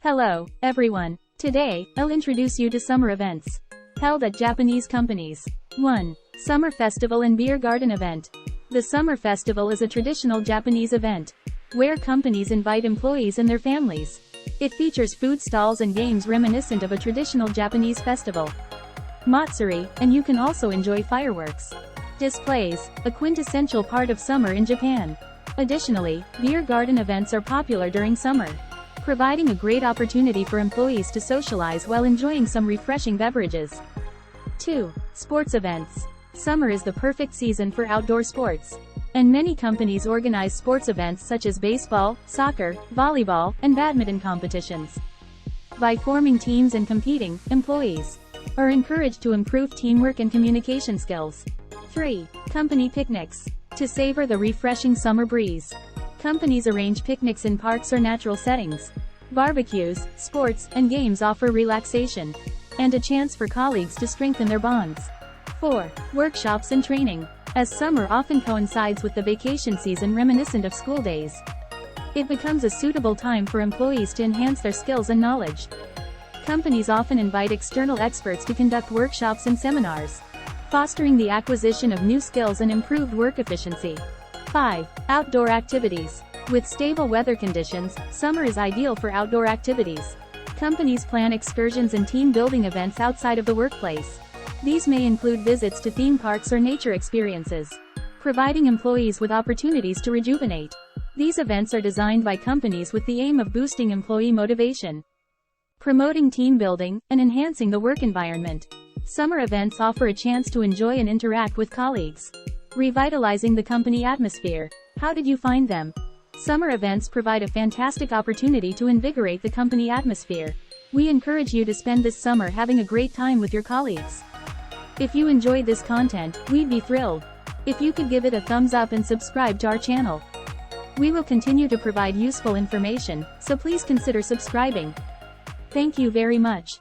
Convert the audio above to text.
Hello, everyone. Today, I'll introduce you to summer events held at Japanese companies. 1. Summer Festival and Beer Garden Event. The Summer Festival is a traditional Japanese event where companies invite employees and their families. It features food stalls and games reminiscent of a traditional Japanese festival, Matsuri, and you can also enjoy fireworks displays, a quintessential part of summer in Japan. Additionally, beer garden events are popular during summer, providing a great opportunity for employees to socialize while enjoying some refreshing beverages. 2. Sports events. Summer is the perfect season for outdoor sports, and many companies organize sports events such as baseball, soccer, volleyball, and badminton competitions. By forming teams and competing, employees are encouraged to improve teamwork and communication skills. 3. Company picnics. To savor the refreshing summer breeze, companies arrange picnics in parks or natural settings. Barbecues, sports, and games offer relaxation and a chance for colleagues to strengthen their bonds. 4. Workshops and training. As summer often coincides with the vacation season reminiscent of school days, it becomes a suitable time for employees to enhance their skills and knowledge. Companies often invite external experts to conduct workshops and seminars, fostering the acquisition of new skills and improved work efficiency. 5. Outdoor activities. With stable weather conditions, summer is ideal for outdoor activities. Companies plan excursions and team-building events outside of the workplace. These may include visits to theme parks or nature experiences, providing employees with opportunities to rejuvenate. These events are designed by companies with the aim of boosting employee motivation, promoting team building, and enhancing the work environment. Summer events offer a chance to enjoy and interact with colleagues, revitalizing the company atmosphere. How did you find them? Summer events provide a fantastic opportunity to invigorate the company atmosphere. We encourage you to spend this summer having a great time with your colleagues. If you enjoyed this content, we'd be thrilled if you could give it a thumbs up and subscribe to our channel. We will continue to provide useful information, so please consider subscribing. Thank you very much.